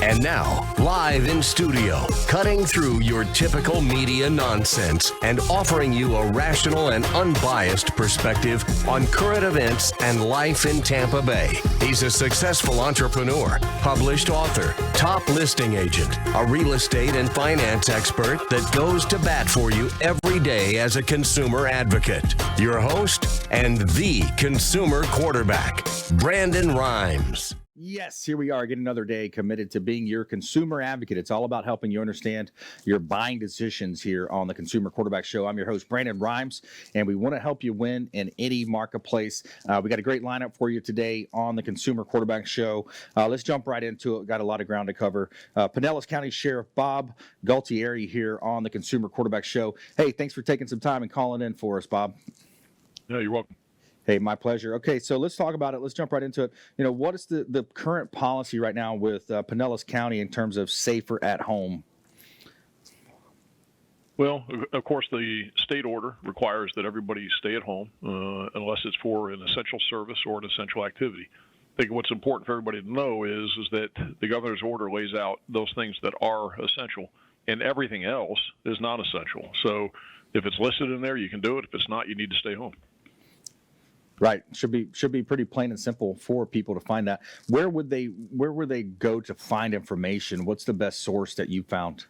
And now, live in studio, cutting through your typical media nonsense and offering you a rational and unbiased perspective on current events and life in Tampa Bay. He's a successful entrepreneur, published author, top listing agent, a real estate and finance expert that goes to bat for you every day as a consumer advocate. Your host and the consumer quarterback, Brandon Rhymes. Yes, here we are again, another day committed to being your consumer advocate. It's all about helping you understand your buying decisions here on the Consumer Quarterback Show. I'm your host, Brandon Rhymes, and we want to help you win in any marketplace. We got a great lineup for you today on the Consumer Quarterback Show. Let's jump right into it. Got a lot of ground to cover. Pinellas County Sheriff Bob Gualtieri here on the Consumer Quarterback Show. Hey, thanks for taking some time and calling in for us, Bob. Yeah, you're welcome. Hey, my pleasure. Okay, so let's talk about it. Let's jump right into it. You know, what is the current policy right now with Pinellas County in terms of safer at home? Well, of course, the state order requires that everybody stay at home unless it's for an essential service or an essential activity. I think what's important for everybody to know is that the governor's order lays out those things that are essential, and everything else is not essential. So if it's listed in there, you can do it. If it's not, you need to stay home. Right. Should be pretty plain and simple for people to find that. Where would they go to find information? What's the best source that you found?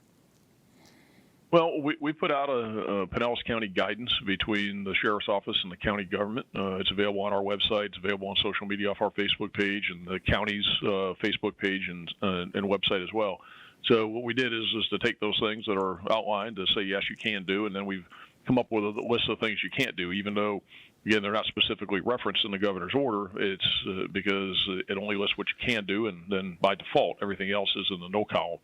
Well, we put out a Pinellas County guidance between the Sheriff's Office and the county government. It's available on our website. It's available on social media off our Facebook page and the county's Facebook page and website as well. So what we did is to take those things that are outlined to say, yes, you can do, and then we've come up with a list of things you can't do, even though, again, they're not specifically referenced in the governor's order. It's because it only lists what you can do, and then by default, everything else is in the no column.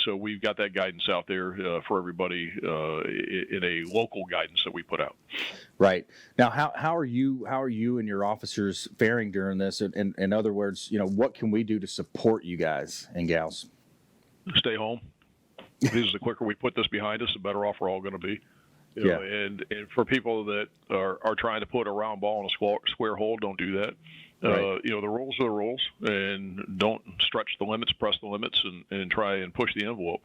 So we've got that guidance out there for everybody in a local guidance that we put out. Right. Now, how are you and your officers faring during this? In other words, you know, what can we do to support you guys and gals? Stay home. Because the quicker we put this behind us, the better off we're all going to be. You know, and for people that are trying to put a round ball in a square hole, don't do that. Right. You know, the rules are the rules, and don't stretch the limits, press the limits, and try and push the envelope.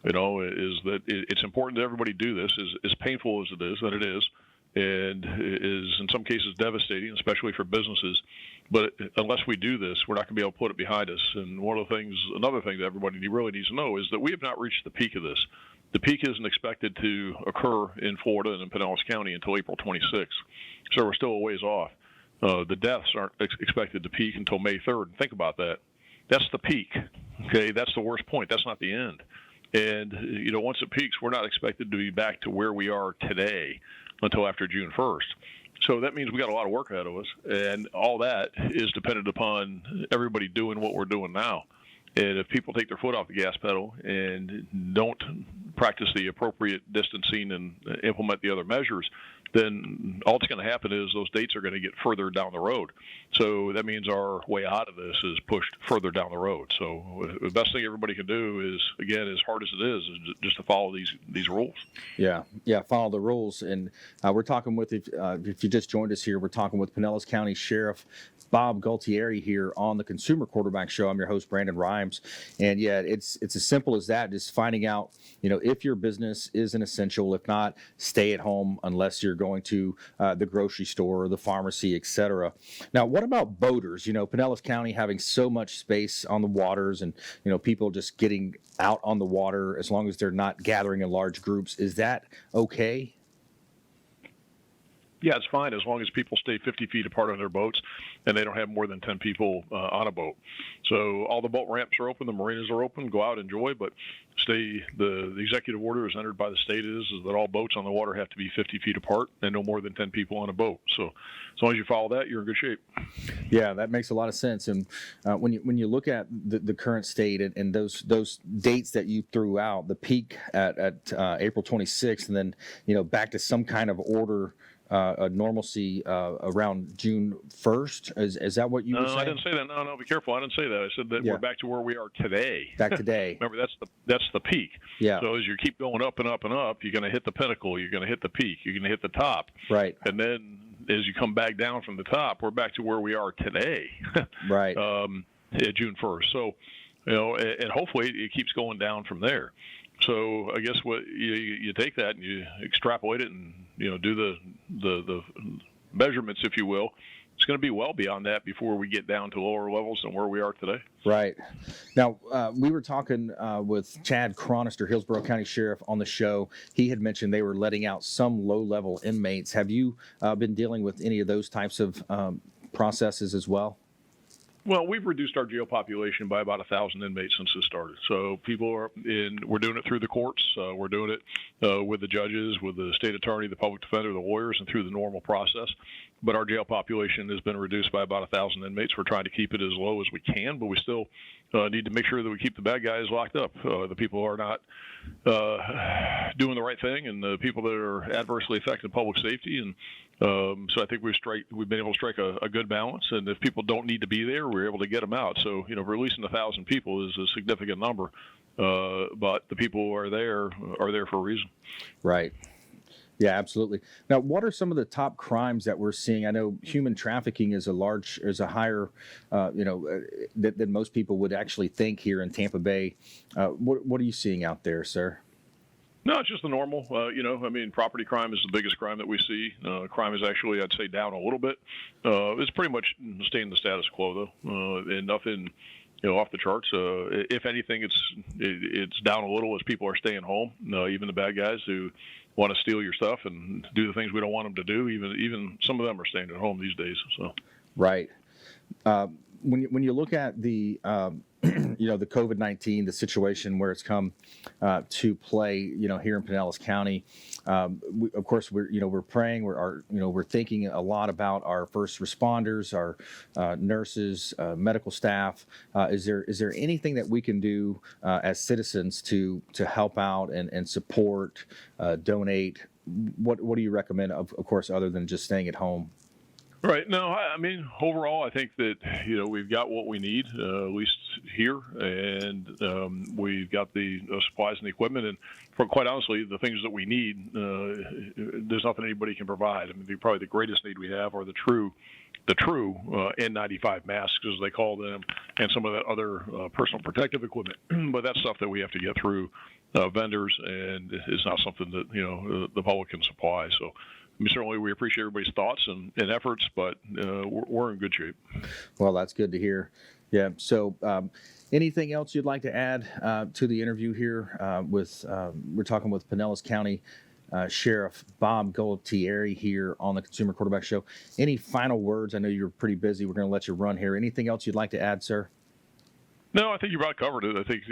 You know, is that it's important that everybody do this, as painful as it is, that it is, and is in some cases devastating, especially for businesses. But unless we do this, we're not going to be able to put it behind us. And another thing that everybody really needs to know is that we have not reached the peak of this. The peak isn't expected to occur in Florida and in Pinellas County until April 26th. So we're still a ways off. The deaths aren't expected to peak until May 3rd. Think about that. That's the peak. Okay, that's the worst point. That's not the end. And, you know, once it peaks, we're not expected to be back to where we are today until after June 1st. So that means we got a lot of work ahead of us. And all that is dependent upon everybody doing what we're doing now. And if people take their foot off the gas pedal and don't practice the appropriate distancing and implement the other measures, then all that's going to happen is those dates are going to get further down the road. So that means our way out of this is pushed further down the road. So the best thing everybody can do is, again, as hard as it is just to follow these rules. Yeah, follow the rules. And we're talking with, if you just joined us here, we're talking with Pinellas County Sheriff Bob Gualtieri here on the Consumer Quarterback Show. I'm your host, Brandon Rhymes. And yeah, it's as simple as that, just finding out, you know, if your business is an essential. If not, stay at home unless you're going to the grocery store or the pharmacy, etc. Now, what about boaters? You know, Pinellas County having so much space on the waters and, you know, people just getting out on the water as long as they're not gathering in large groups. Is that okay? Yeah, it's fine as long as people stay 50 feet apart on their boats and they don't have more than 10 people on a boat. So all the boat ramps are open, the marinas are open, go out, enjoy, but the executive order as entered by the state is that all boats on the water have to be 50 feet apart and no more than 10 people on a boat. So as long as you follow that, you're in good shape. Yeah, that makes a lot of sense. And when you look at the current state and those dates that you threw out, the peak at April 26th, and then, you know, back to some kind of order, a normalcy around June 1st. Is that what you were saying? No, I didn't say that. No, be careful. I didn't say that. I said that we're back to where we are today. Back today. Remember, that's the peak. Yeah. So as you keep going up and up and up, you're going to hit the pinnacle. You're going to hit the peak. You're going to hit the top. Right. And then as you come back down from the top, we're back to where we are today. Right. June 1st. So and hopefully it keeps going down from there. So I guess what you take that and you extrapolate it and do the measurements, if you will. It's going to be well beyond that before we get down to lower levels than where we are today. Right. Now, we were talking with Chad Chronister, Hillsborough County Sheriff, on the show. He had mentioned they were letting out some low-level inmates. Have you been dealing with any of those types of processes as well? Well, we've reduced our jail population by about 1,000 inmates since this started. So we're doing it through the courts. We're doing it with the judges, with the state attorney, the public defender, the lawyers, and through the normal process. But our jail population has been reduced by about 1,000 inmates. We're trying to keep it as low as we can, but we still need to make sure that we keep the bad guys locked up. The people who are not doing the right thing, and the people that are adversely affecting public safety. And so I think we've been able to strike a good balance. And if people don't need to be there, we're able to get them out. So releasing 1,000 people is a significant number, but the people who are there for a reason. Right. Yeah, absolutely. Now, what are some of the top crimes that we're seeing? I know human trafficking is a higher, than most people would actually think here in Tampa Bay. What are you seeing out there, sir? No, it's just the normal. Property crime is the biggest crime that we see. Crime is actually, I'd say, down a little bit. It's pretty much staying the status quo, though, and nothing, off the charts. If anything, it's down a little as people are staying home. Even the bad guys who want to steal your stuff and do the things we don't want them to do. Even some of them are staying at home these days. So, right. When you look at the the COVID-19, the situation where it's come to play, here in Pinellas County, of course we're praying. We're thinking a lot about our first responders, our nurses, medical staff. Is there anything that we can do as citizens to help out and support, donate? What do you recommend? Of course, other than just staying at home. Right. No, overall, I think that, we've got what we need, at least here, and we've got the supplies and the equipment. And quite honestly, the things that we need, there's nothing anybody can provide. Probably the greatest need we have are the true N95 masks, as they call them, and some of that other personal protective equipment. But that's stuff that we have to get through vendors, and it's not something that, the public can supply. So, certainly we appreciate everybody's thoughts and efforts, but we're in good shape. Well, that's good to hear. Yeah. So anything else you'd like to add to the interview here? We're talking with Pinellas County Sheriff Bob Gualtieri here on the Consumer Quarterback Show. Any final words? I know you're pretty busy. We're going to let you run here. Anything else you'd like to add, sir? No, I think you about covered it. I think,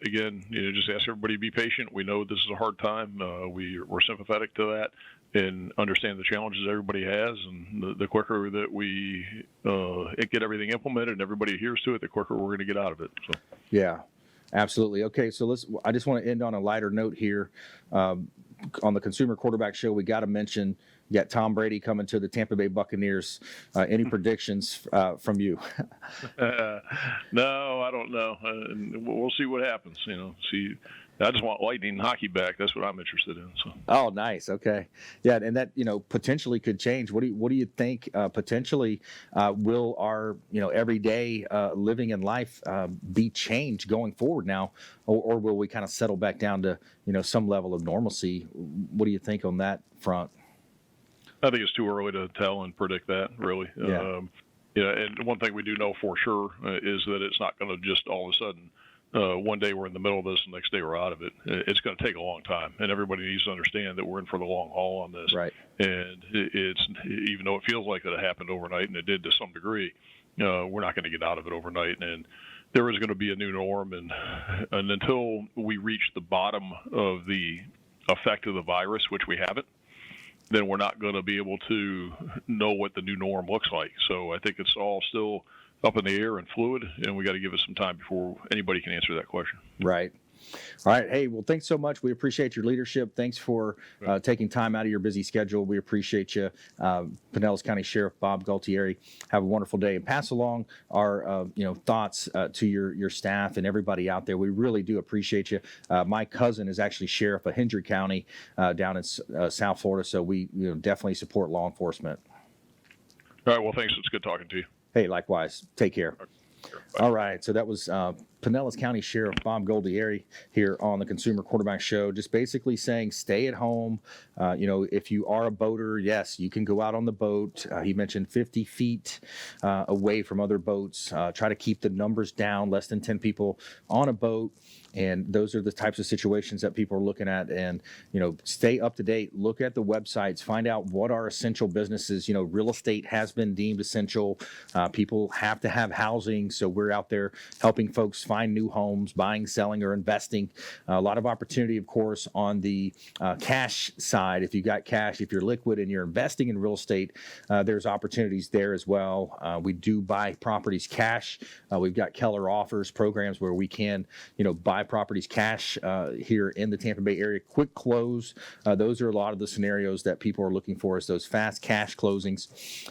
again, just ask everybody to be patient. We know this is a hard time. We're sympathetic to that and understand the challenges everybody has. And the quicker that we get everything implemented and everybody adheres to it, the quicker we're going to get out of it. So. Yeah, absolutely. Okay, so I just want to end on a lighter note here. On the Consumer Quarterback Show, we got to mention you got Tom Brady coming to the Tampa Bay Buccaneers. Any predictions from you? No, I don't know. We'll see what happens. I just want Lightning hockey back. That's what I'm interested in. So. Oh, nice. Okay, yeah, and that potentially could change. What do you think? Potentially, will our everyday living in life be changed going forward now, or will we kind of settle back down to some level of normalcy? What do you think on that front? I think it's too early to tell and predict that, really. Yeah. And one thing we do know for sure is that it's not going to just all of a sudden, one day we're in the middle of this, and the next day we're out of it. It's going to take a long time, and everybody needs to understand that we're in for the long haul on this. Right. And it's even though it feels like it happened overnight, and it did to some degree, we're not going to get out of it overnight. And there is going to be a new norm, and until we reach the bottom of the effect of the virus, which we haven't, then we're not going to be able to know what the new norm looks like. So I think it's all still up in the air and fluid, and we got to give it some time before anybody can answer that question. Right. All right. Hey, well, thanks so much. We appreciate your leadership. Thanks for taking time out of your busy schedule. We appreciate you. Pinellas County Sheriff Bob Gualtieri. Have a wonderful day, and pass along our thoughts to your staff and everybody out there. We really do appreciate you. My cousin is actually sheriff of Hendry County down in South Florida, so we definitely support law enforcement. All right. Well, thanks. It's good talking to you. Hey, likewise. Take care. Sure. All right, so that was Pinellas County Sheriff Bob Gualtieri here on the Consumer Quarterback Show, just basically saying stay at home. If you are a boater, yes, you can go out on the boat. He mentioned 50 feet away from other boats. Try to keep the numbers down, less than 10 people on a boat. And those are the types of situations that people are looking at. And, stay up to date. Look at the websites. Find out what are essential businesses. Real estate has been deemed essential. People have to have housing. So we're out there helping folks find new homes, buying, selling, or investing. A lot of opportunity, of course, on the cash side. If you got cash, if you're liquid and you're investing in real estate, there's opportunities there as well. We do buy properties cash. We've got Keller Offers programs where we can, buy properties cash here in the Tampa Bay area. Quick close. Those are a lot of the scenarios that people are looking for, is those fast cash closings.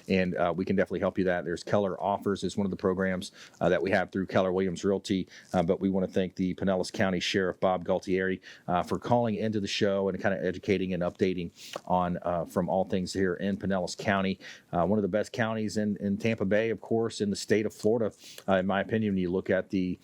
And we can definitely help you that. There's Keller Offers is one of the programs that we have through Keller Williams Realty. But we want to thank the Pinellas County Sheriff Bob Gualtieri for calling into the show and kind of educating and updating on from all things here in Pinellas County. One of the best counties in Tampa Bay, of course, in the state of Florida, in my opinion. When you look at the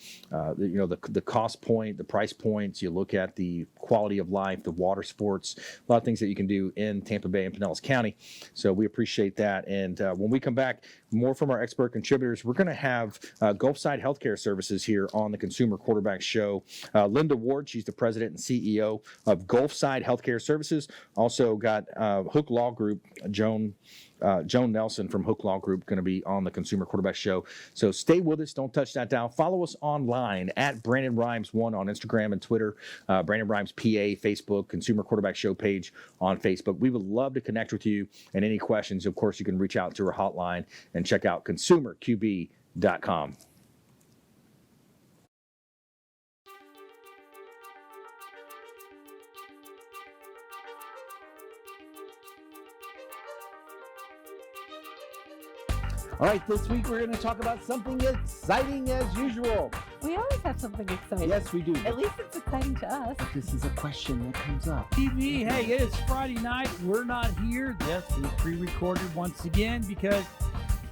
cost point, the price points, you look at the quality of life, the water sports, a lot of things that you can do in Tampa Bay and Pinellas County. So we appreciate that. And when we come back, more from our expert contributors. We're going to have Gulfside Healthcare Services here on the Consumer Quarterback Show. Linda Ward, she's the president and CEO of Gulfside Healthcare Services. Also got Hook Law Group, Joan Nelson from Hook Law Group, going to be on the Consumer Quarterback Show. So stay with us. Don't touch that dial. Follow us online at Brandon Rhymes 1 on Instagram and Twitter, Brandon Rhymes PA, Facebook, Consumer Quarterback Show page on Facebook. We would love to connect with you, and any questions, of course, you can reach out to our hotline and check out consumerqb.com. All right, this week we're going to talk about something exciting as usual. We always have something exciting. Yes, we do. At least it's exciting to us. This is a question that comes up. TV, hey, it is Friday night. We're not here. Yes, we pre-recorded once again because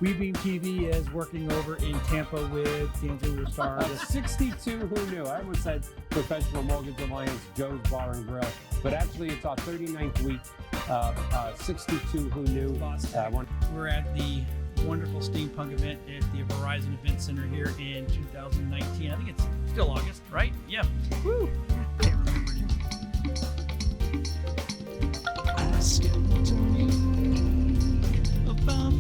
WeBeam TV is working over in Tampa with Dancing with the Stars. 62 Who Knew. I almost said Professional Mortgage Alliance, Joe's Bar and Grill, but actually it's our 39th week. 62 Who Knew. We're at the wonderful steampunk event at the Verizon Event Center here in 2019. I think it's still August, right? Yeah. Woo! Can't remember Ask him to me about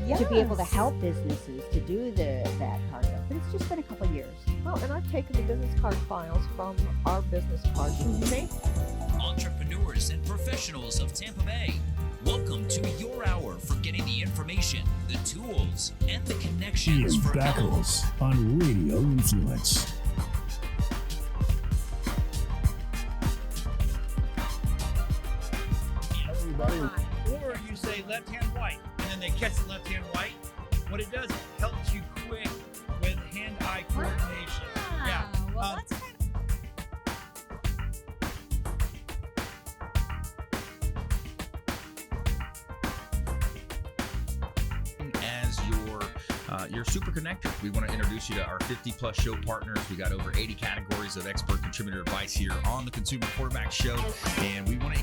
Yes. to be able to help businesses to do that part of it. But it's just been a couple of years. Well, and I've taken the business card files from our business cards and made entrepreneurs and professionals of Tampa Bay. Welcome to your hour for getting the information, the tools, and the connections Ian for Beckles on Radio Influence. Everybody. Or you say left hand white, and then they catch the left hand white. What it does, it helps you quick with hand-eye coordination. Yeah. Well, that's kind as your super connector. We want to introduce you to our 50+ show partners. We got over 80 categories of expert contributor advice here on the Consumer Quarterback Show, and we want to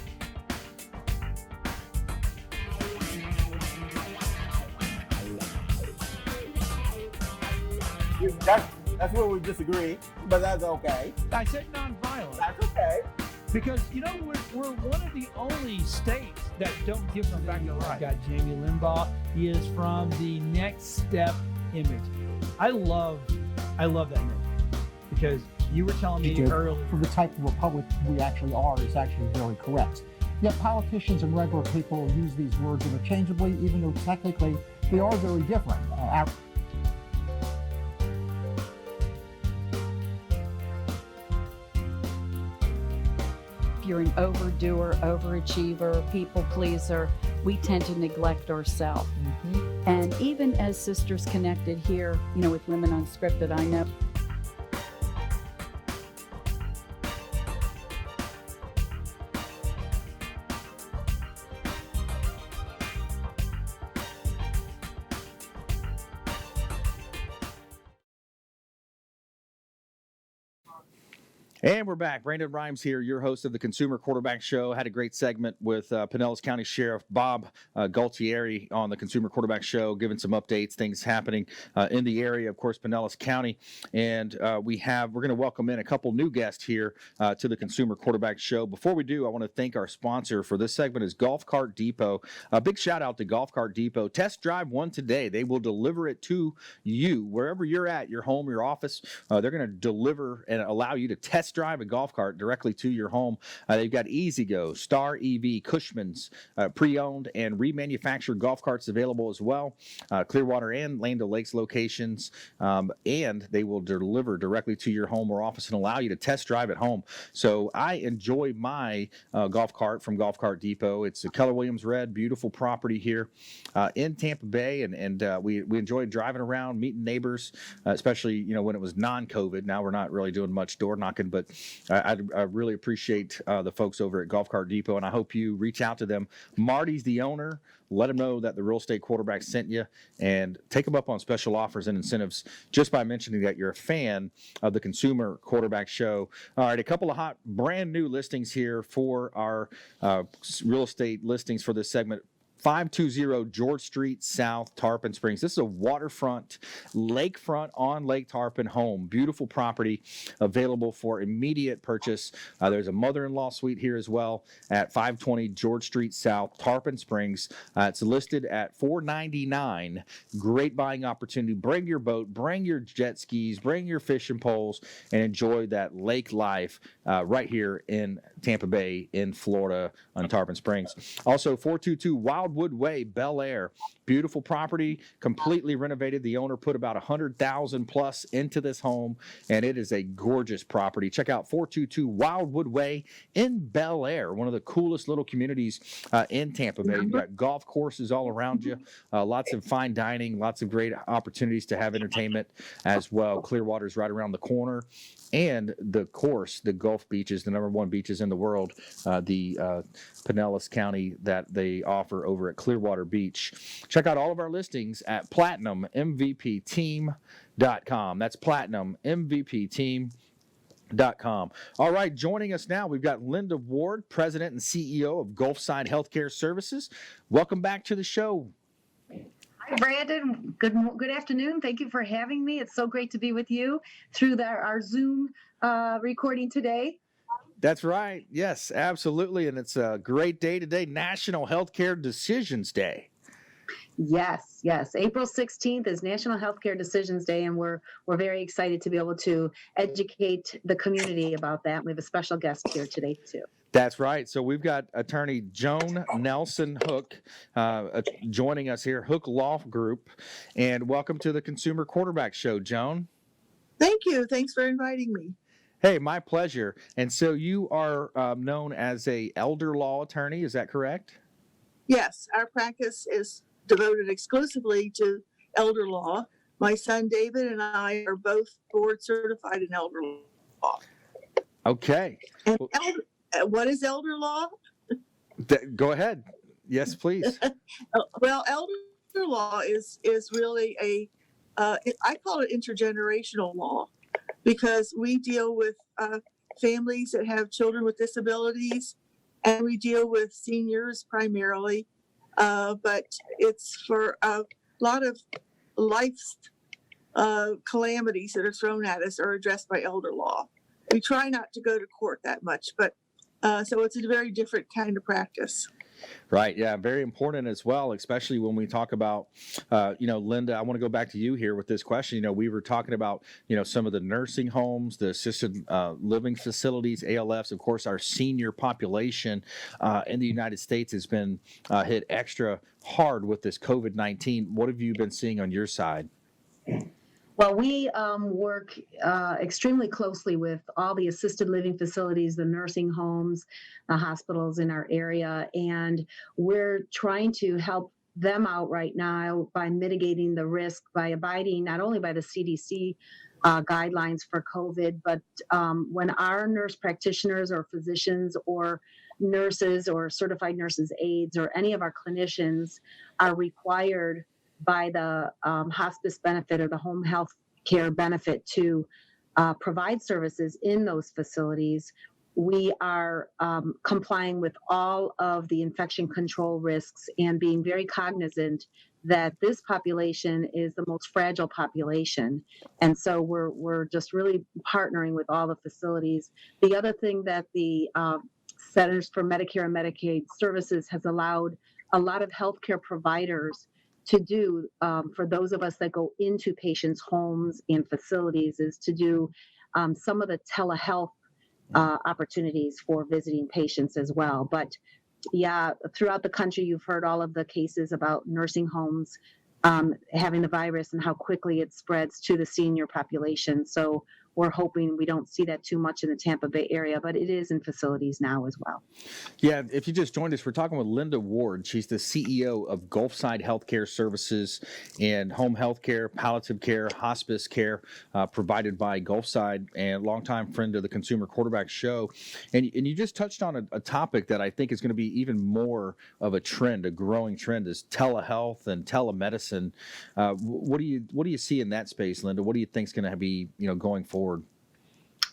That's where we disagree, but that's okay. I said nonviolent. That's okay. Because, we're one of the only states that don't give them back the right. Got Jamie Limbaugh. He is from the Next Step image. I love that image because you were telling me earlier. For the type of republic we actually are is actually very correct. Yet politicians and regular people use these words interchangeably, even though technically they are very different. If you're an overdoer, overachiever, people pleaser, we tend to neglect ourselves. Mm-hmm. And even as Sisters Connected here, with Women Unscripted, I know And we're back. Brandon Rhymes here, your host of the Consumer Quarterback Show. Had a great segment with Pinellas County Sheriff Bob Gualtieri on the Consumer Quarterback Show, giving some updates, things happening in the area, of course, Pinellas County. And we're going to welcome in a couple new guests here to the Consumer Quarterback Show. Before we do, I want to thank our sponsor for this segment is Golf Cart Depot. A big shout out to Golf Cart Depot. Test drive one today. They will deliver it to you wherever you're at, your home, your office. They're going to deliver and allow you to test drive a golf cart directly to your home. They've got EasyGo, Star EV, Cushman's, pre-owned and remanufactured golf carts available as well. Clearwater and Land O'Lakes locations, and they will deliver directly to your home or office and allow you to test drive at home. So I enjoy my golf cart from Golf Cart Depot. It's a Keller Williams red, beautiful property here in Tampa Bay, and we enjoyed driving around, meeting neighbors, especially when it was non-COVID. Now we're not really doing much door knocking, but I really appreciate the folks over at Golf Cart Depot, and I hope you reach out to them. Marty's the owner. Let him know that the Real Estate Quarterback sent you, and take them up on special offers and incentives just by mentioning that you're a fan of the Consumer Quarterback Show. All right, a couple of hot brand new listings here for our real estate listings for this segment. 520 George Street South, Tarpon Springs. This is a waterfront, lakefront on Lake Tarpon home. Beautiful property available for immediate purchase. There's a mother-in-law suite here as well at 520 George Street South, Tarpon Springs. It's listed at $499. Great buying opportunity. Bring your boat, bring your jet skis, bring your fishing poles, and enjoy that lake life right here in Tampa Bay in Florida on Tarpon Springs. Also, 422 Wildwood Way, Bel Air. Beautiful property, completely renovated. The owner put about $100,000 plus into this home, and it is a gorgeous property. Check out 422 Wildwood Way in Bel Air, one of the coolest little communities in Tampa Bay. You've got golf courses all around you, lots of fine dining, lots of great opportunities to have entertainment as well. Clearwater's right around the corner. And the course, the Gulf beaches, the #1 beaches in the world, the Pinellas County that they offer over at Clearwater Beach. Check out all of our listings at PlatinumMVPTeam.com. That's PlatinumMVPTeam.com. All right, joining us now, we've got Linda Ward, President and CEO of Gulfside Healthcare Services. Welcome back to the show. Hi, Brandon. Good afternoon. Thank you for having me. It's so great to be with you through our Zoom recording today. That's right. Yes, absolutely. And it's a great day today, National Healthcare Decisions Day. Yes. April 16th is National Healthcare Decisions Day, and we're very excited to be able to educate the community about that. We have a special guest here today, too. That's right. So we've got attorney Joan Nelson Hook joining us here, Hook Law Group. And welcome to the Consumer Quarterback Show, Joan. Thank you. Thanks for inviting me. Hey, my pleasure. And so you are known as a elder law attorney. Is that correct? Yes. Our practice is devoted exclusively to elder law. My son David and I are both board certified in elder law. Okay. And what is elder law? Go ahead. Yes, please. Well, elder law is really I call it intergenerational law, because we deal with families that have children with disabilities, and we deal with seniors primarily, but it's for a lot of life's calamities that are thrown at us are addressed by elder law. We try not to go to court that much, but so it's a very different kind of practice. Right. Yeah. Very important as well, especially when we talk about, Linda, I want to go back to you here with this question. We were talking about, some of the nursing homes, the assisted living facilities, ALFs. Of course, our senior population in the United States has been hit extra hard with this COVID-19. What have you been seeing on your side? Well, we work extremely closely with all the assisted living facilities, the nursing homes, the hospitals in our area, and we're trying to help them out right now by mitigating the risk by abiding not only by the CDC guidelines for COVID, but when our nurse practitioners or physicians or nurses or certified nurses aides or any of our clinicians are required by the hospice benefit or the home health care benefit to provide services in those facilities, we are complying with all of the infection control risks and being very cognizant that this population is the most fragile population. And so we're just really partnering with all the facilities. The other thing that the Centers for Medicare and Medicaid Services has allowed a lot of healthcare providers to do for those of us that go into patients' homes and facilities is to do some of the telehealth opportunities for visiting patients as well. But yeah, throughout the country, you've heard all of the cases about nursing homes having the virus and how quickly it spreads to the senior population. So we're hoping we don't see that too much in the Tampa Bay area, but it is in facilities now as well. Yeah, if you just joined us, we're talking with Linda Ward. She's the CEO of Gulfside Healthcare Services and home health care, palliative care, hospice care provided by Gulfside, and longtime friend of the Consumer Quarterback Show. And you just touched on a topic that I think is going to be even more of a trend, a growing trend, is telehealth and telemedicine. What do you see in that space, Linda? What do you think is going to be going forward?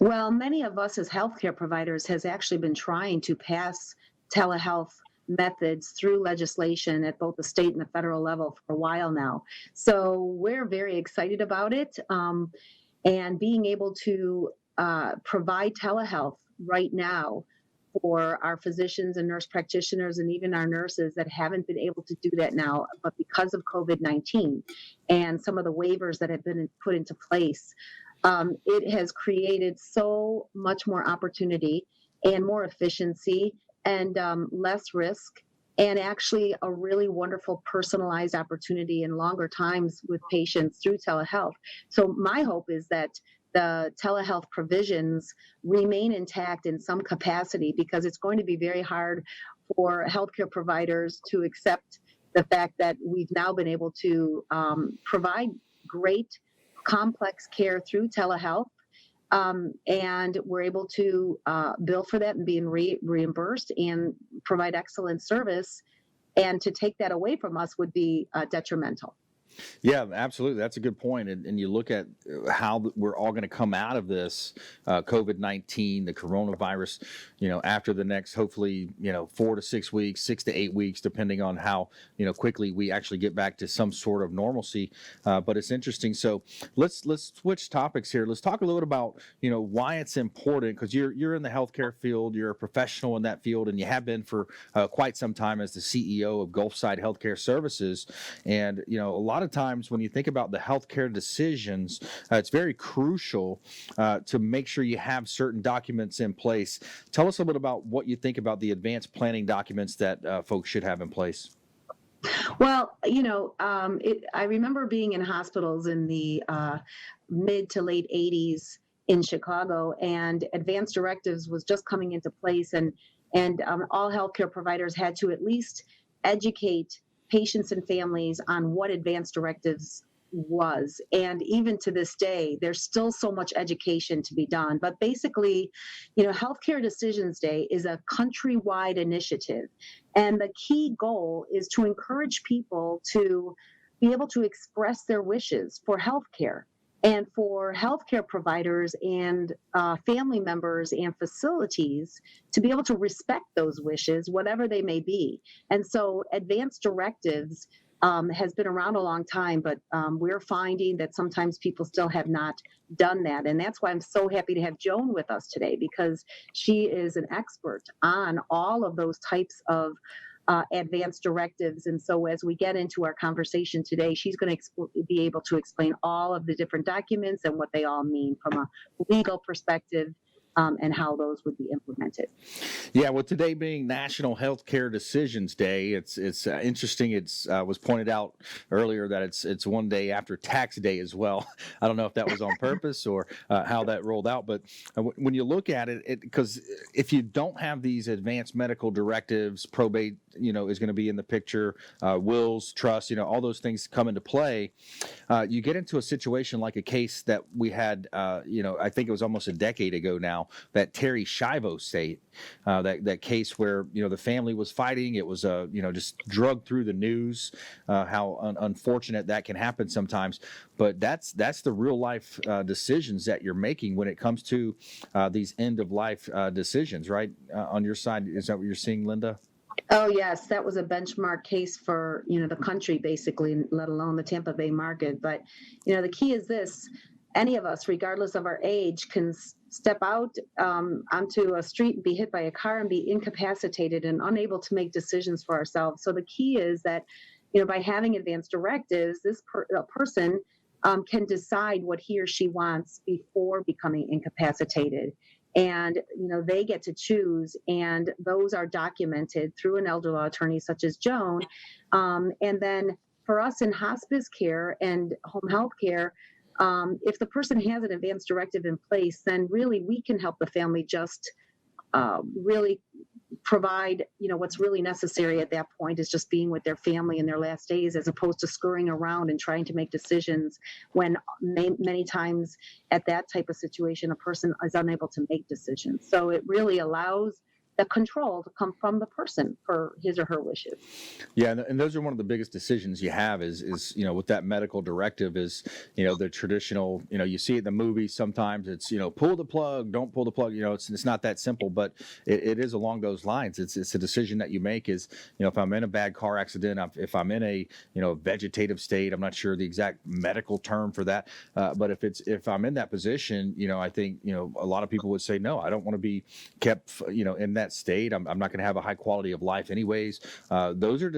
Well, many of us as healthcare providers has actually been trying to pass telehealth methods through legislation at both the state and the federal level for a while now. So we're very excited about it, and being able to provide telehealth right now for our physicians and nurse practitioners and even our nurses that haven't been able to do that now, but because of COVID-19 and some of the waivers that have been put into place, it has created so much more opportunity and more efficiency and less risk, and actually a really wonderful personalized opportunity and longer times with patients through telehealth. So my hope is that the telehealth provisions remain intact in some capacity, because it's going to be very hard for healthcare providers to accept the fact that we've now been able to provide great complex care through telehealth, and we're able to bill for that and being reimbursed and provide excellent service. And to take that away from us would be detrimental. Yeah, absolutely. That's a good point. And you look at how we're all going to come out of this COVID-19, the coronavirus, after the next, hopefully, 4 to 6 weeks, 6 to 8 weeks, depending on how, quickly we actually get back to some sort of normalcy. But it's interesting. So let's switch topics here. Let's talk a little bit about, why it's important, because you're in the healthcare field, you're a professional in that field, and you have been for quite some time as the CEO of Gulfside Healthcare Services. And, a lot of times when you think about the healthcare decisions, it's very crucial to make sure you have certain documents in place. Tell us a little bit about what you think about the advanced planning documents that folks should have in place. Well, I remember being in hospitals in the mid to late 80s in Chicago, and advanced directives was just coming into place, and all healthcare providers had to at least educate patients and families on what advanced directives was. And even to this day, there's still so much education to be done. But basically, Healthcare Decisions Day is a countrywide initiative. And the key goal is to encourage people to be able to express their wishes for healthcare, and for healthcare providers and family members and facilities to be able to respect those wishes, whatever they may be. And so advanced directives has been around a long time, but we're finding that sometimes people still have not done that. And that's why I'm so happy to have Joan with us today, because she is an expert on all of those types of advanced directives. And so as we get into our conversation today, she's going to be able to explain all of the different documents and what they all mean from a legal perspective, and how those would be implemented. Yeah, well, today being National Healthcare Decisions Day, it's interesting. It's was pointed out earlier that it's one day after tax day as well. I don't know if that was on purpose or how that rolled out, but when you look at it, because if you don't have these advanced medical directives, probate is going to be in the picture, wills, trusts, all those things come into play. You get into a situation like a case that we had, I think it was almost a decade ago now, that Terry Schiavo state, that case where, the family was fighting. It was, just drugged through the news, how unfortunate that can happen sometimes. But that's the real life decisions that you're making when it comes to these end of life decisions, right? On your side, is that what you're seeing, Linda? Oh, yes, that was a benchmark case for, the country, basically, let alone the Tampa Bay market. But, the key is this: any of us, regardless of our age, can step out onto a street and be hit by a car and be incapacitated and unable to make decisions for ourselves. So the key is that, by having advance directives, this person can decide what he or she wants before becoming incapacitated. And, they get to choose, and those are documented through an elder law attorney such as Joan. And then for us in hospice care and home health care, if the person has an advance directive in place, then really we can help the family just really provide, what's really necessary at that point is just being with their family in their last days, as opposed to scurrying around and trying to make decisions when many times at that type of situation, a person is unable to make decisions. So it really allows the control to come from the person for his or her wishes. Yeah, and those are one of the biggest decisions you have is with that medical directive is, the traditional, you see it in the movies sometimes it's, pull the plug, don't pull the plug, it's not that simple, but it is along those lines. It's a decision that you make is, if I'm in a bad car accident, if I'm in a, vegetative state, I'm not sure the exact medical term for that, but if I'm in that position, I think, a lot of people would say, no, I don't want to be kept, in that state. I'm not going to have a high quality of life anyways. Those are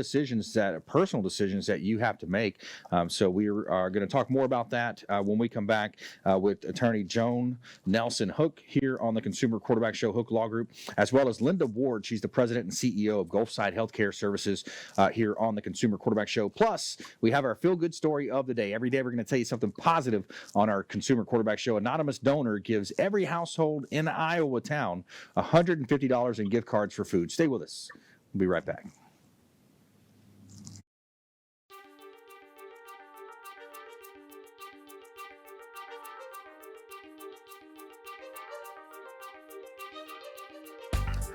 personal decisions that you have to make. So we are going to talk more about that when we come back with attorney Joan Nelson Hook here on the Consumer Quarterback Show, Hook Law Group, as well as Linda Ward. She's the president and CEO of Gulfside Healthcare Services here on the Consumer Quarterback Show. Plus, we have our feel-good story of the day. Every day we're going to tell you something positive on our Consumer Quarterback Show. Anonymous donor gives every household in Iowa town $150 in gift cards for food. Stay with us. We'll be right back.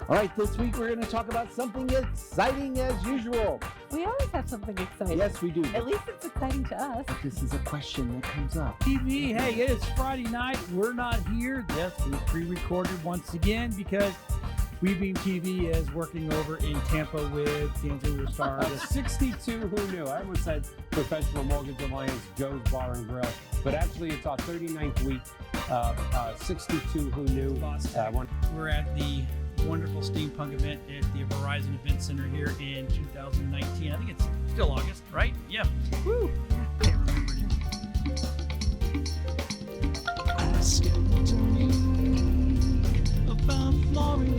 All right, this week we're going to talk about something exciting as usual. We always have something exciting. Yes, we do. At least it's exciting to us. This is a question that comes up. TV, hey, it is Friday night. We're not here. Yes, we pre-recorded once again because WeBeam TV is working over in Tampa with D'Angelo Star. 62 who knew. I almost said Professional Mortgage Alliance, Joe's Bar and Grill, but actually it's our 39th week. 62 who knew. We're at the wonderful steampunk event at the Verizon Event Center here in 2019. I think it's still August, right? Yeah. Woo! Can't remember anymore. Ask Anthony about Florida.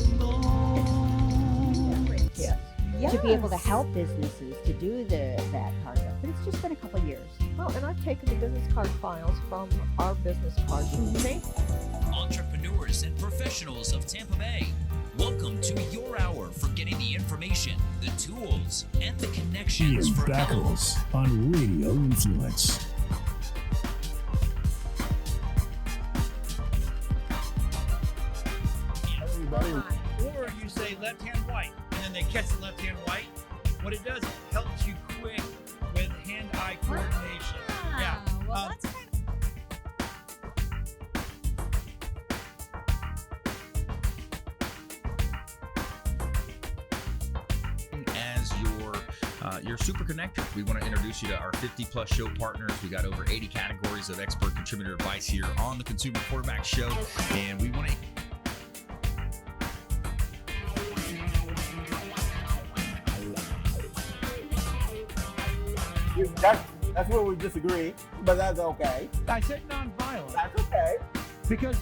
Yes. To be able to help businesses to do that part of it. But it's just been a couple of years. Well, and I've taken the business card files from our business cards and made Entrepreneurs and professionals of Tampa Bay, welcome to your hour for getting the information, the tools, and the connections Ian for Beckles on Radio Influence. Or you say left hand white, and then they catch the left hand white. What it does, it helps you quick with hand-eye coordination. Yeah. Well, that's kind As your super connector, we want to introduce you to our 50+ show partners. We got over 80 categories of expert contributor advice here on the Consumer Quarterback Show, and we want to. That's where we disagree, but that's okay. I said nonviolent. That's okay. Because,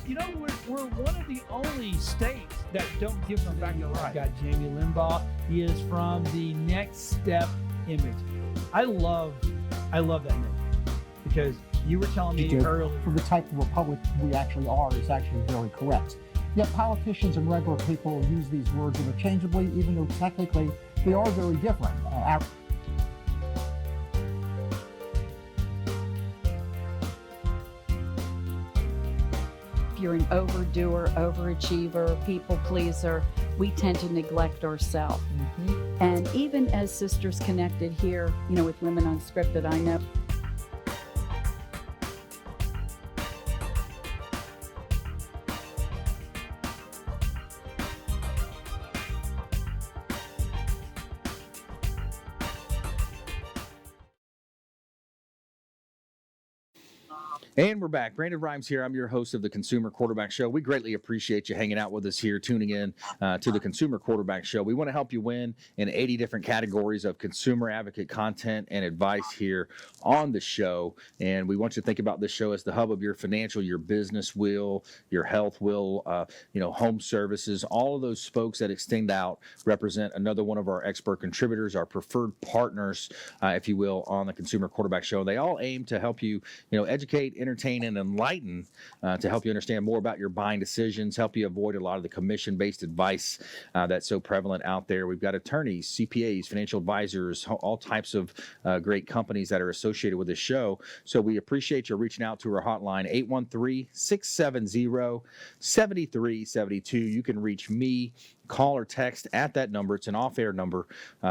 we're one of the only states that don't give them back the right. Got Jamie Limbaugh. He is from the Next Step Image. I love that name because you were telling me earlier. For the type of republic we actually are is actually very correct. Yet politicians and regular people use these words interchangeably, even though technically they are very different. If you're an overdoer, overachiever, people pleaser, we tend to neglect ourselves. And even as Sisters Connected here, with Women Unscripted, I know And we're back. Brandon Rhymes here. I'm your host of the Consumer Quarterback Show. We greatly appreciate you hanging out with us here, tuning in to the Consumer Quarterback Show. We want to help you win in 80 different categories of consumer advocate content and advice here on the show. And we want you to think about this show as the hub of your financial, your business will, your health will, home services. All of those spokes that extend out represent another one of our expert contributors, our preferred partners, if you will, on the Consumer Quarterback Show. They all aim to help you, educate, entertain, and enlighten to help you understand more about your buying decisions, help you avoid a lot of the commission-based advice that's so prevalent out there. We've got attorneys, CPAs, financial advisors, all types of great companies that are associated with this show. So we appreciate you reaching out to our hotline, 813-670-7372. You can reach me, call or text at that number. It's an off-air number.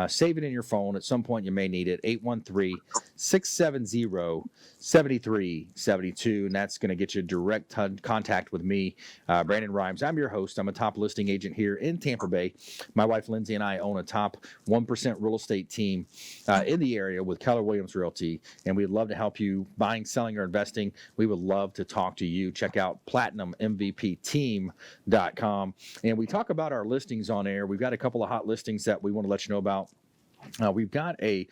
Save it in your phone. At some point you may need it. 813-670-7372. And that's going to get you direct contact with me, Brandon Rhymes. I'm your host. I'm a top listing agent here in Tampa Bay. My wife Lindsay and I own a top 1% real estate team in the area with Keller Williams Realty. And we'd love to help you buying, selling, or investing. We would love to talk to you. Check out PlatinumMVPTeam.com. And we talk about our listings on air. We've got a couple of hot listings that we want to let you know about. We've got a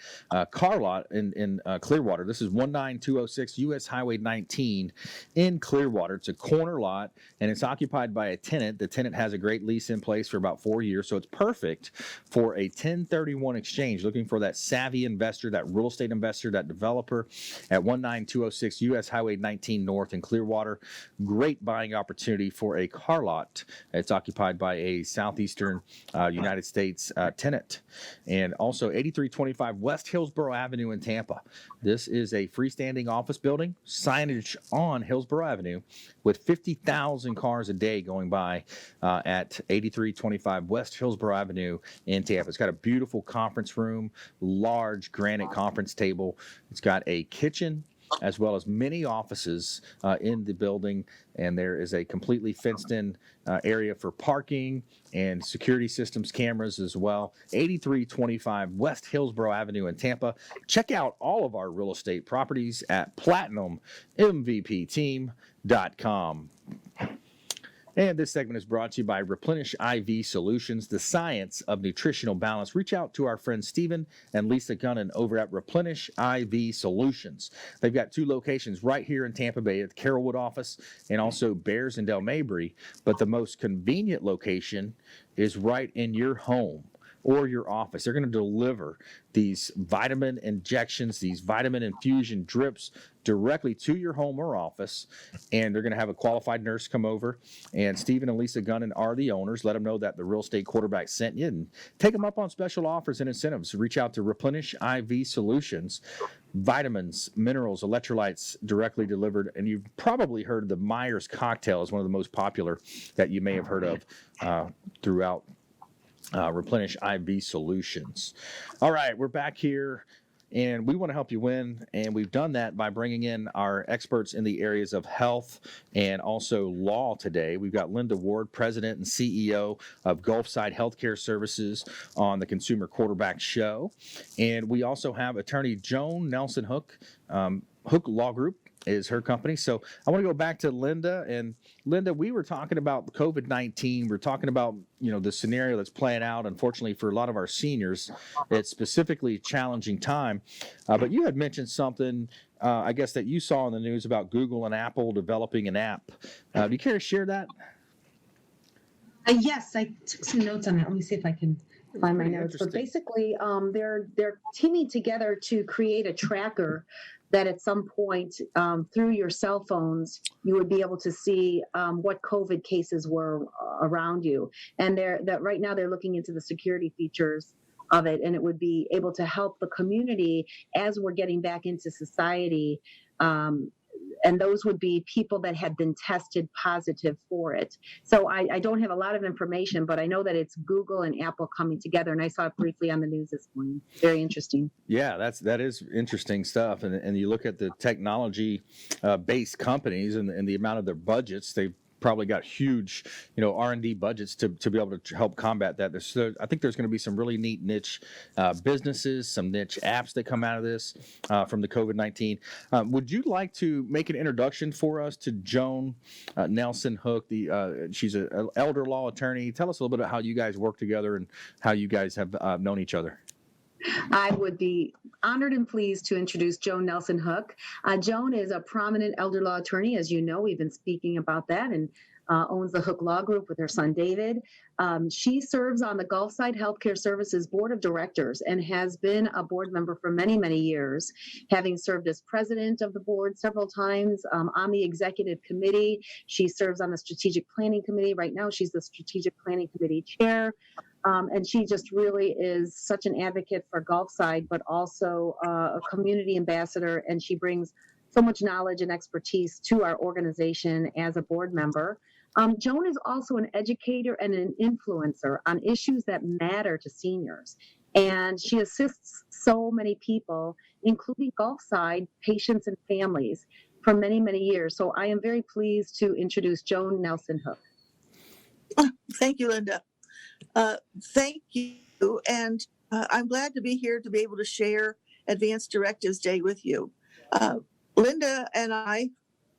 car lot in Clearwater. This is 19206 U.S. Highway 19 in Clearwater. It's a corner lot, and it's occupied by a tenant. The tenant has a great lease in place for about 4 years, so it's perfect for a 1031 exchange, looking for that savvy investor, that real estate investor, that developer at 19206 U.S. Highway 19 North in Clearwater. Great buying opportunity for a car lot. It's occupied by a southeastern United States tenant. And also 8325 West Hillsborough Avenue in Tampa. This is a freestanding office building, signage on Hillsborough Avenue with 50,000 cars a day going by at 8325 West Hillsborough Avenue in Tampa. It's got a beautiful conference room, large granite conference table. It's got a kitchen, as well as many offices in the building, and there is a completely fenced-in area for parking and security systems cameras as well. 8325 West Hillsborough Avenue in Tampa. Check out all of our real estate properties at PlatinumMVPTeam.com. And this segment is brought to you by Replenish IV Solutions, the science of nutritional balance. Reach out to our friends Stephen and Lisa Gunnan over at Replenish IV Solutions. They've got 2 locations right here in Tampa Bay at the Carrollwood office and also Bears and Del Mabry. But the most convenient location is right in your home or your office. They're going to deliver these vitamin injections, these vitamin infusion drips directly to your home or office, and they're going to have a qualified nurse come over, and Stephen and Lisa Gunnan are the owners. Let them know that the Real Estate Quarterback sent you, and take them up on special offers and incentives. Reach out to Replenish IV Solutions. Vitamins, minerals, electrolytes directly delivered, and you've probably heard the Myers cocktail is one of the most popular that you may have heard of throughout Replenish IV Solutions. All right, we're back here, and we want to help you win, and we've done that by bringing in our experts in the areas of health and also law today. We've got Linda Ward, President and CEO of Gulfside Healthcare Services, on the Consumer Quarterback Show. And we also have attorney Joan Nelson Hook, Hook Law Group is her company. So I want to go back to Linda. And Linda, we were talking about COVID-19. We're talking about, the scenario that's playing out. Unfortunately, for a lot of our seniors, it's specifically a challenging time. But you had mentioned something, I guess, that you saw in the news about Google and Apple developing an app. Do you care to share that? Yes, I took some notes on that. Let me see if I can find my notes. But basically, they're teaming together to create a tracker that at some point through your cell phones, you would be able to see what COVID cases were around you. And right now they're looking into the security features of it, and it would be able to help the community as we're getting back into society. And those would be people that had been tested positive for it. So I don't have a lot of information, but I know that it's Google and Apple coming together, and I saw it briefly on the news this morning. Very interesting. Yeah, that is interesting stuff. And you look at the technology based companies and the amount of their budgets, they've probably got huge, R&D budgets to be able to help combat that. I think there's going to be some really neat niche businesses, some niche apps that come out of this from the COVID-19. Would you like to make an introduction for us to Joan Nelson Hook? She's an elder law attorney. Tell us a little bit about how you guys work together and how you guys have known each other. I would be honored and pleased to introduce Joan Nelson Hook. Joan is a prominent elder law attorney. As you know, we've been speaking about that, and owns the Hook Law Group with her son, David. She serves on the Gulfside Healthcare Services Board of Directors and has been a board member for many, many years, having served as president of the board several times, on the executive committee. She serves on the strategic planning committee. Right now, she's the strategic planning committee chair. And she just really is such an advocate for Gulfside, but also a community ambassador. And she brings so much knowledge and expertise to our organization as a board member. Joan is also an educator and an influencer on issues that matter to seniors. And she assists so many people, including Gulfside patients and families, for many, many years. So I am very pleased to introduce Joan Nelson Hook. Thank you, Linda. Thank you. And I'm glad to be here to be able to share Advanced Directives Day with you. Linda and I,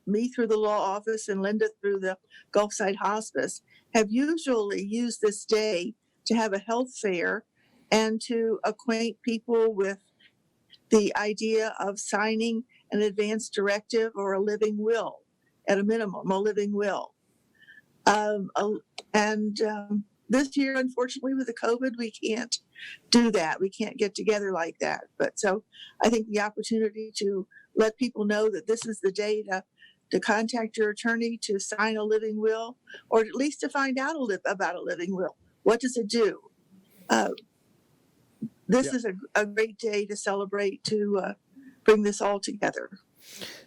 me through the law office and Linda through the Gulfside Hospice, have usually used this day to have a health fair and to acquaint people with the idea of signing an advance directive or a living will, at a minimum, a living will. This year, unfortunately, with the COVID, we can't do that. We can't get together like that. But so I think the opportunity to let people know that this is the day to contact your attorney to sign a living will, or at least to find out about a living will. What does it do? This is a great day to celebrate, to bring this all together.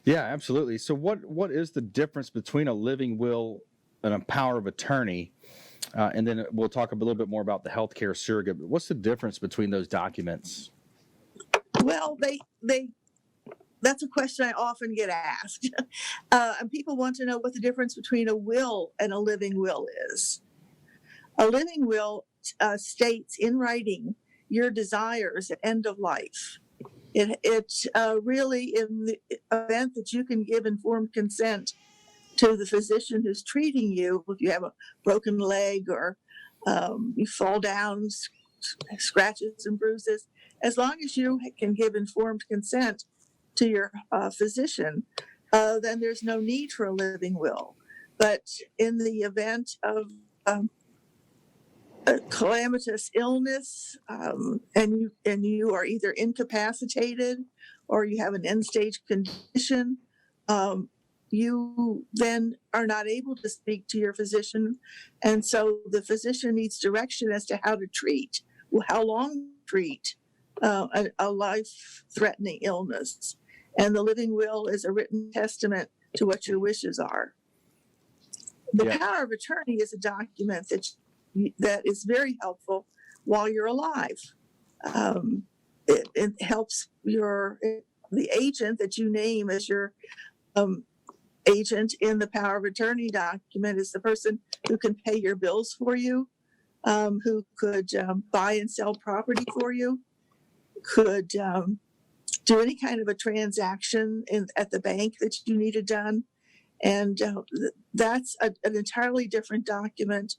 Yeah, absolutely. So what is the difference between a living will and a power of attorney? And then we'll talk a little bit more about the healthcare surrogate. But what's the difference between those documents? Well, that's a question I often get asked. And people want to know what the difference between a will and a living will is. A living will states in writing your desires at end of life. It's really in the event that you can give informed consent to the physician who's treating you, if you have a broken leg or you fall down, scratches and bruises, as long as you can give informed consent to your physician, then there's no need for a living will. But in the event of a calamitous illness, and you are either incapacitated or you have an end-stage condition, you then are not able to speak to your physician. And so the physician needs direction as to how to treat, how long to treat a life-threatening illness. And the living will is a written testament to what your wishes are. The power of attorney is a document that is very helpful while you're alive. It helps the agent that you name as your agent in the power of attorney document is the person who can pay your bills for you, who could buy and sell property for you, could do any kind of a transaction at the bank that you needed done. And that's an entirely different document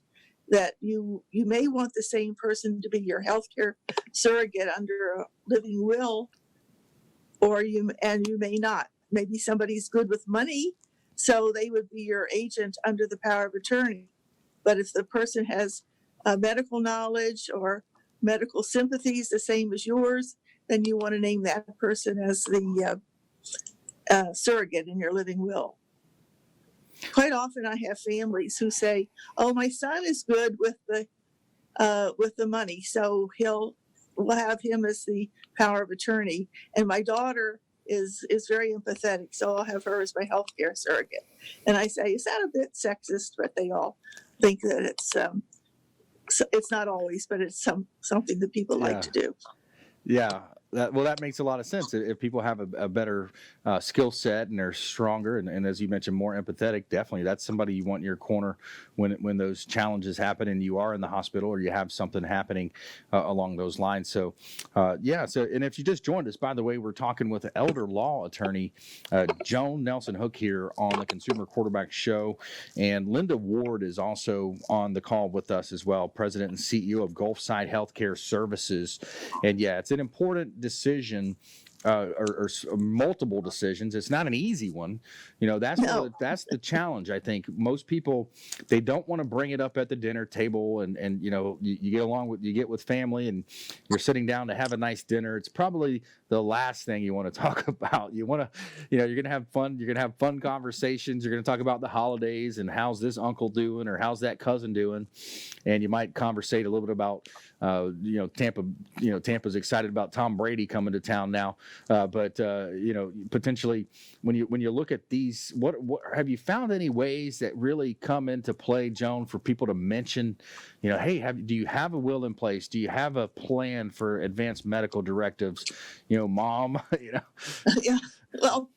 that you may want the same person to be your healthcare surrogate under a living will, or you may not. Maybe somebody's good with money, so they would be your agent under the power of attorney. But if the person has medical knowledge or medical sympathies the same as yours, then you want to name that person as the surrogate in your living will. Quite often I have families who say, oh, my son is good with the money, so he'll will have him as the power of attorney. And my daughter is very empathetic, so I'll have her as my healthcare surrogate. And I say, is that a bit sexist? But they all think that it's not always, but it's something that people like to do. Yeah. That makes a lot of sense. If people have a better skill set and they're stronger and as you mentioned, more empathetic, definitely that's somebody you want in your corner when those challenges happen and you are in the hospital or you have something happening along those lines. So, and if you just joined us, by the way, we're talking with elder law attorney Joan Nelson Hook here on the Consumer Quarterback Show. And Linda Ward is also on the call with us as well, president and CEO of Gulfside Healthcare Services. And yeah, it's an important decision or multiple decisions. It's not an easy one. That's the challenge. I think most people, they don't want to bring it up at the dinner table and you get with family and you're sitting down to have a nice dinner. It's probably the last thing you want to talk about. You want to, you're going to have fun. You're going to have fun conversations. You're going to talk about the holidays and how's this uncle doing or how's that cousin doing. And you might conversate a little bit about, Tampa's excited about Tom Brady coming to town now. But potentially when you look at these, what have you found any ways that really come into play, Joan, for people to mention, hey, do you have a will in place? Do you have a plan for advanced medical directives? Mom, Yeah. Well,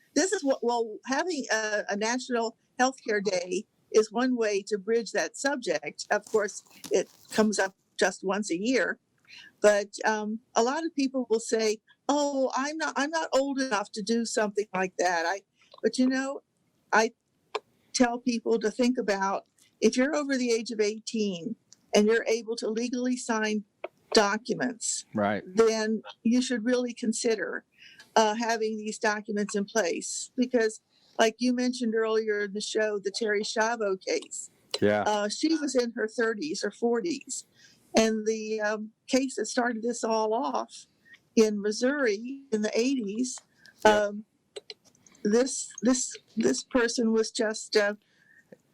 having a national healthcare day is one way to bridge that subject. Of course, it comes up just once a year, but a lot of people will say, "Oh, I'm not old enough to do something like that." I tell people to think about if you're over the age of 18 and you're able to legally sign documents, right? Then you should really consider having these documents in place because, like you mentioned earlier in the show, the Terry Schiavo case. Yeah. She was in her 30s or 40s. And the case that started this all off in Missouri in the 80s, this person was just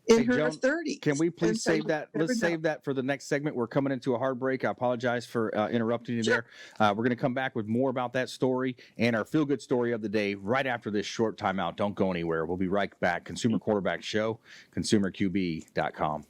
in her Joan, 30s. Can we please save that? Let's save that for the next segment. We're coming into a hard break. I apologize for interrupting you there. We're going to come back with more about that story and our feel-good story of the day right after this short timeout. Don't go anywhere. We'll be right back. Consumer Quarterback Show, consumerqb.com.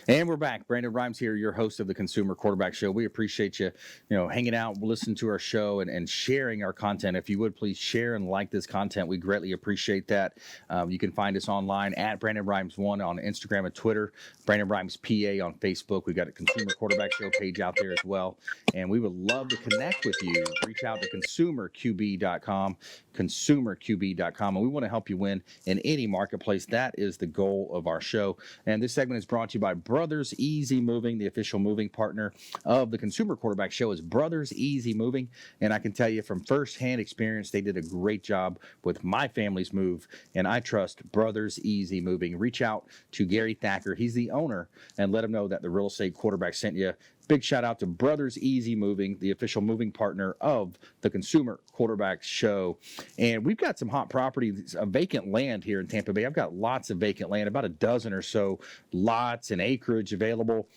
And we're back. Brandon Rhymes here, your host of the Consumer Quarterback Show. We appreciate you, hanging out, listening to our show, and sharing our content. If you would, please share and like this content. We greatly appreciate that. You can find us online at Brandon Rhymes 1 on Instagram and Twitter, Brandon Rhymes PA on Facebook. We've got a Consumer Quarterback Show page out there as well. And we would love to connect with you. Reach out to consumerqb.com, consumerqb.com. And we want to help you win in any marketplace. That is the goal of our show. And this segment is brought to you by Brothers Easy Moving. The official moving partner of the Consumer Quarterback Show is Brothers Easy Moving. And I can tell you from firsthand experience, they did a great job with my family's move. And I trust Brothers Easy Moving. Reach out to Gary Thacker. He's the owner, and let him know that the Real Estate Quarterback sent you. Big shout out to Brothers Easy Moving, the official moving partner of the Consumer Quarterback Show. And we've got some hot properties, vacant land here in Tampa Bay. I've got lots of vacant land, about a dozen or so lots and acreage available.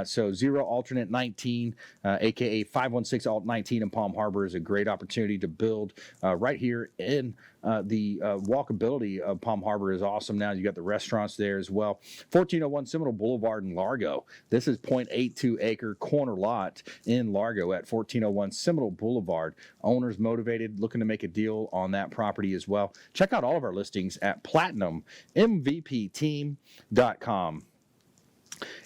So 0 Alternate 19, aka 516 Alt 19 in Palm Harbor, is a great opportunity to build right here in the walkability of Palm Harbor is awesome. Now you got the restaurants there as well. 1401 Seminole Boulevard in Largo. This is 0.82 acre corner lot in Largo at 1401 Seminole Boulevard. Owners motivated, looking to make a deal on that property as well. Check out all of our listings at platinummvpteam.com.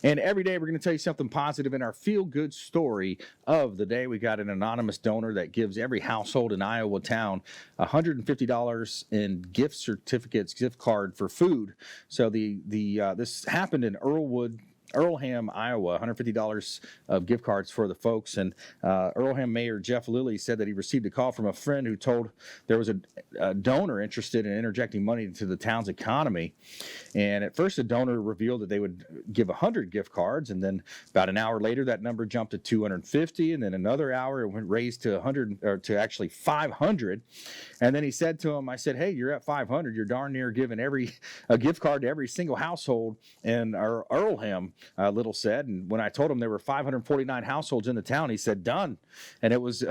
And every day we're going to tell you something positive in our feel-good story of the day. We got an anonymous donor that gives every household in Iowa town $150 in gift certificates, gift card for food. So this happened in Earlham, Iowa, $150 of gift cards for the folks. And Earlham Mayor Jeff Lilly said that he received a call from a friend who told there was a donor interested in interjecting money into the town's economy. And at first, the donor revealed that they would give 100 gift cards. And then about an hour later, that number jumped to 250. And then another hour, it went raised to 100, or to actually 500. And then he said to him, I said, hey, you're at 500. You're darn near giving a gift card to every single household in our Earlham. Little said, and when I told him there were 549 households in the town, he said, done. And I was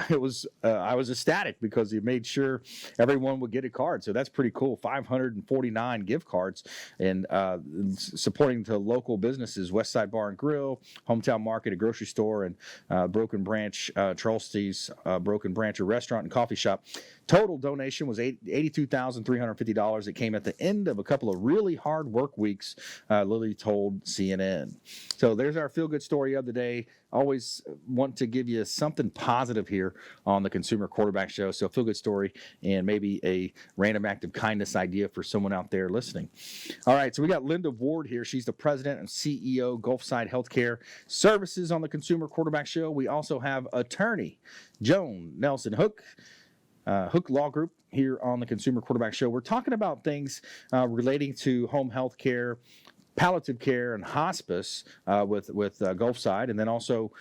ecstatic because he made sure everyone would get a card. So that's pretty cool. 549 gift cards, and supporting the local businesses, Westside Bar and Grill, Hometown Market, a grocery store, and Broken Branch, Charlesty's Broken Branch, a restaurant and coffee shop. Total donation was $82,350. It came at the end of a couple of really hard work weeks, Lily told CNN. So there's our feel-good story of the day. Always want to give you something positive here on the Consumer Quarterback Show. So feel-good story and maybe a random act of kindness idea for someone out there listening. All right, so we got Linda Ward here. She's the president and CEO, Gulfside Healthcare Services on the Consumer Quarterback Show. We also have attorney Joan Nelson Hook Law Group here on the Consumer Quarterback Show. We're talking about things relating to home health care, palliative care, and hospice with Gulfside, and then also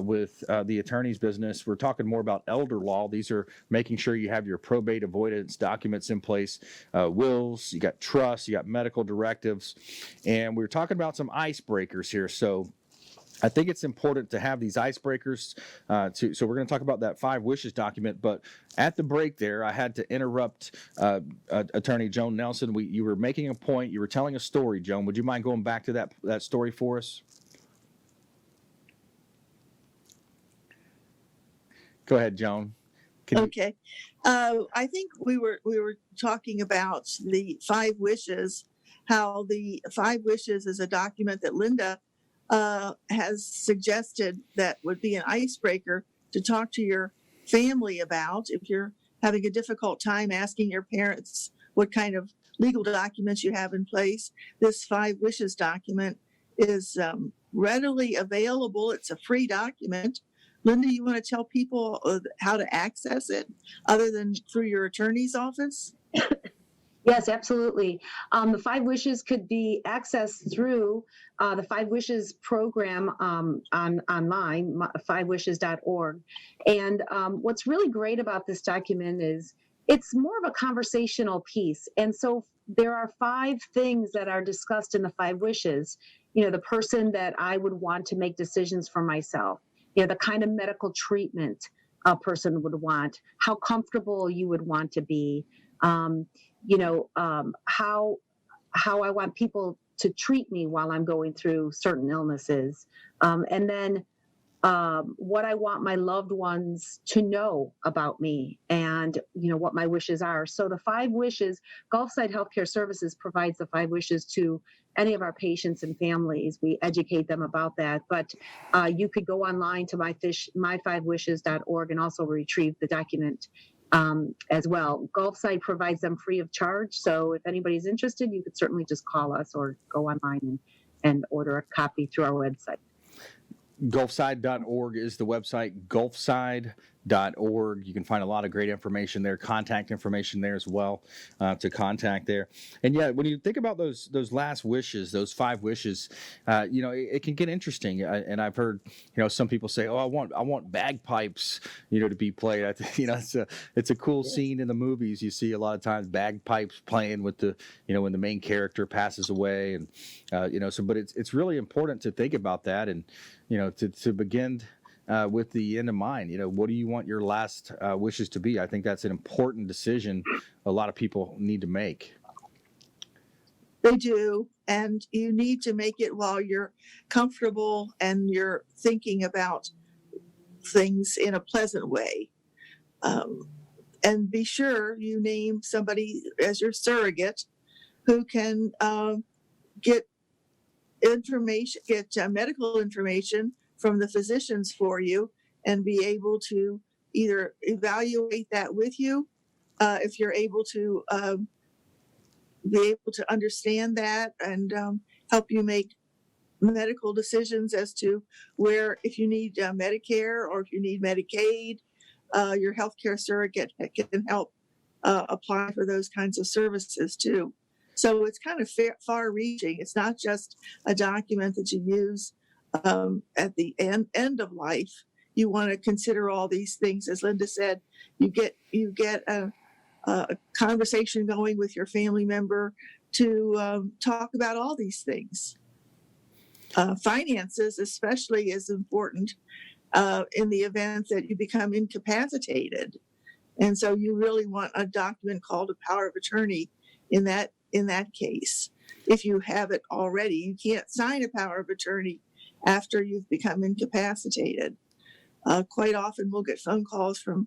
with the attorney's business. We're talking more about elder law. These are making sure you have your probate avoidance documents in place, wills, you got trusts, you got medical directives, and we're talking about some icebreakers here. So I think it's important to have these icebreakers. So we're going to talk about that 5 wishes document. But at the break there, I had to interrupt Attorney Joan Nelson. You were making a point. You were telling a story, Joan. Would you mind going back to that story for us? Go ahead, Joan. Okay. I think we were talking about the 5 wishes, how the 5 wishes is a document that Linda has suggested that would be an icebreaker to talk to your family about if you're having a difficult time asking your parents what kind of legal documents you have in place. This 5 wishes document is readily available. It's a free document. Linda, you want to tell people how to access it other than through your attorney's office? Yes, absolutely. The 5 wishes could be accessed through the 5 Wishes program online, 5wishes.org. And what's really great about this document is it's more of a conversational piece. And so there are 5 things that are discussed in the 5 wishes. You know, the person that I would want to make decisions for myself, you know, the kind of medical treatment a person would want, how comfortable you would want to be, how I want people treat me while I'm going through certain illnesses. And then what I want my loved ones to know about me, and what my wishes are. So the 5 wishes, Gulfside Healthcare Services provides the 5 wishes to any of our patients and families. We educate them about that. But you could go online to my5wishes.org and also retrieve the document as well. Gulfside provides them free of charge. So if anybody's interested, you could certainly just call us or go online and order a copy through our website. Gulfside.org is the website, Gulfside.org. You can find a lot of great information there, contact information there as well to contact there. And yeah, when you think about those last wishes, those 5 wishes, it can get interesting. And I've heard, some people say, "Oh, I want bagpipes, to be played." It's a cool scene in the movies. You see a lot of times bagpipes playing with the, when the main character passes away, and but it's really important to think about that and to begin with the end in mind. What do you want your last wishes to be? I think that's an important decision a lot of people need to make. They do, and you need to make it while you're comfortable and you're thinking about things in a pleasant way. And be sure you name somebody as your surrogate who can get medical information from the physicians for you and be able to either evaluate that with you, if you're able to be able to understand that and help you make medical decisions as to where, if you need Medicare or if you need Medicaid, your healthcare surrogate can help apply for those kinds of services too. So it's kind of far-reaching. It's not just a document that you use at the end of life. You want to consider all these things. As Linda said, you get a conversation going with your family member to talk about all these things. Finances especially is important in the event that you become incapacitated. And so you really want a document called a power of attorney in that case. If you have it already, you can't sign a power of attorney after you've become incapacitated. Quite often we'll get phone calls from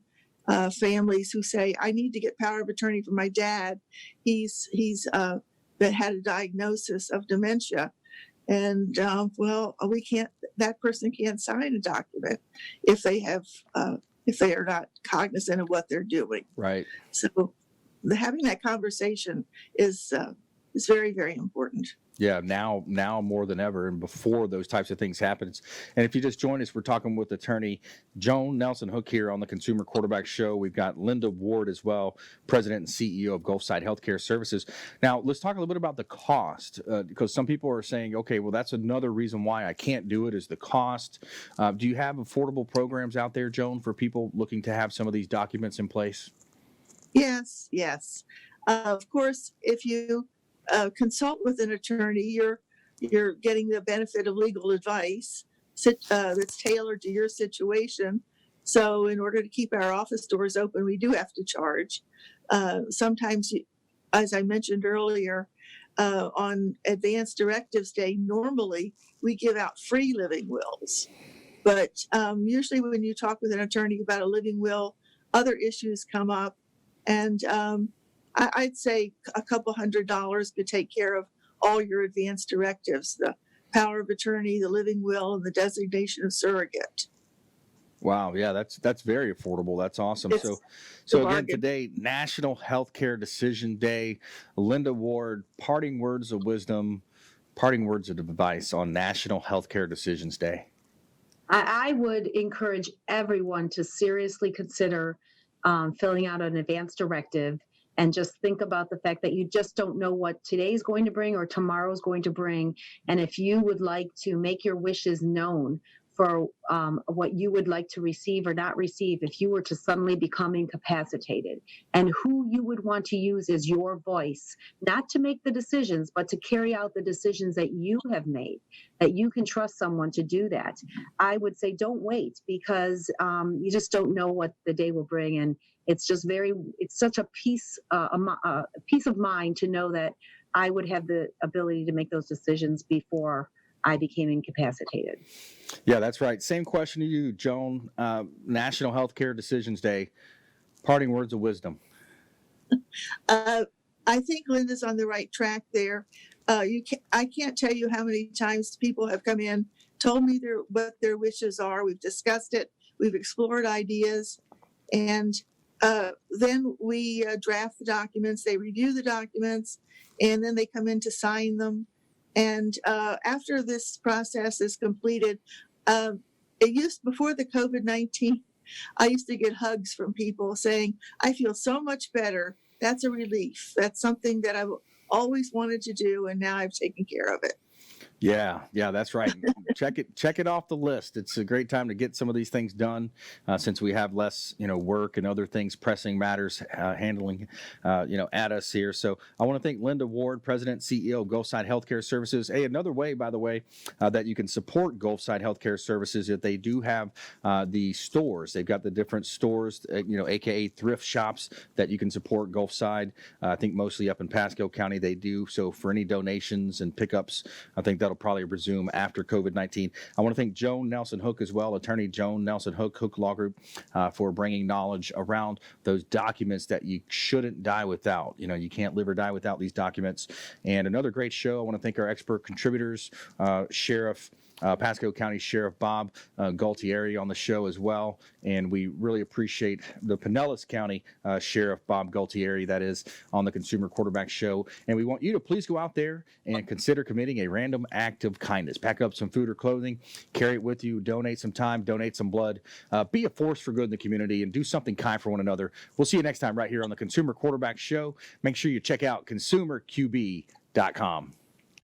families who say, "I need to get power of attorney for my dad. He's that had a diagnosis of dementia." And we can't. That person can't sign a document if they are not cognizant of what they're doing. Right. So having that conversation is very, very important. Yeah, now more than ever, and before those types of things happen. And if you just joined us, we're talking with attorney Joan Nelson Hook here on the Consumer Quarterback Show. We've got Linda Ward as well, president and CEO of Gulfside Healthcare Services. Now, let's talk a little bit about the cost, because some people are saying, okay, well, that's another reason why I can't do it is the cost. Do you have affordable programs out there, Joan, for people looking to have some of these documents in place? Yes. Of course, if you consult with an attorney, you're getting the benefit of legal advice that's tailored to your situation. So in order to keep our office doors open, we do have to charge. Sometimes, as I mentioned earlier, on Advanced Directives Day, normally we give out free living wills. But usually when you talk with an attorney about a living will, other issues come up. And I'd say a couple $100 could take care of all your advanced directives, the power of attorney, the living will, and the designation of surrogate. Wow, yeah, that's very affordable. That's awesome. So again, today, National Healthcare Decision Day. Linda Ward, parting words of wisdom, parting words of advice on National Healthcare Decisions Day. I would encourage everyone to seriously consider filling out an advanced directive, and just think about the fact that you just don't know what today's going to bring or tomorrow's going to bring. And if you would like to make your wishes known for what you would like to receive or not receive if you were to suddenly become incapacitated, and who you would want to use as your voice, not to make the decisions, but to carry out the decisions that you have made, that you can trust someone to do that. I would say don't wait, because you just don't know what the day will bring. And it's just it's such a peace of mind to know that I would have the ability to make those decisions before I became incapacitated. Yeah, that's right. Same question to you, Joan. National Healthcare Decisions Day. Parting words of wisdom. I think Linda's on the right track there. I can't tell you how many times people have come in, told me what their wishes are. We've discussed it. We've explored ideas. And then we draft the documents. They review the documents, and then they come in to sign them. And after this process is completed, before the COVID-19, I used to get hugs from people saying, I feel so much better. That's a relief. That's something that I've always wanted to do, and now I've taken care of it. Yeah, that's right. Check it off the list. It's a great time to get some of these things done since we have less, work and other things, pressing matters handling, at us here. So I want to thank Linda Ward, President, CEO of Gulfside Healthcare Services. Hey, another way, by the way, that you can support Gulfside Healthcare Services, that they do have the stores. They've got the different stores, AKA thrift shops that you can support Gulfside. I think mostly up in Pasco County they do. So for any donations and pickups, I think that'll probably resume after COVID-19. I want to thank Joan Nelson Hook as well, Attorney Joan Nelson Hook, Hook Law Group, for bringing knowledge around those documents that you shouldn't die without. You can't live or die without these documents. And another great show. I want to thank our expert contributors, Pasco County Sheriff Bob Gualtieri on the show as well. And we really appreciate the Pinellas County Sheriff Bob Gualtieri, that is, on the Consumer Quarterback Show. And we want you to please go out there and consider committing a random act of kindness. Pack up some food or clothing, carry it with you, donate some time, donate some blood, be a force for good in the community, and do something kind for one another. We'll see you next time right here on the Consumer Quarterback Show. Make sure you check out consumerqb.com.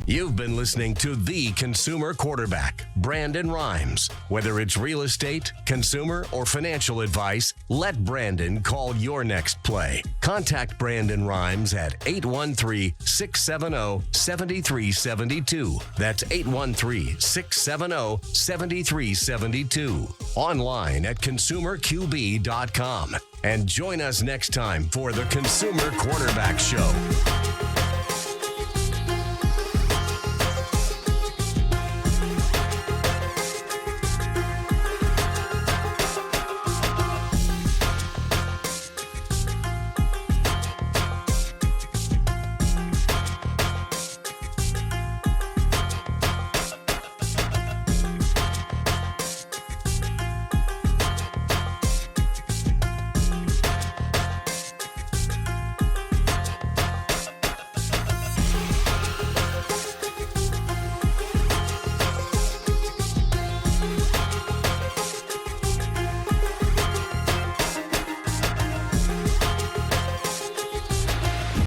You've been listening to The Consumer Quarterback, Brandon Rhymes. Whether it's real estate, consumer, or financial advice, let Brandon call your next play. Contact Brandon Rhymes at 813-670-7372. That's 813-670-7372. Online at consumerqb.com. And join us next time for The Consumer Quarterback Show.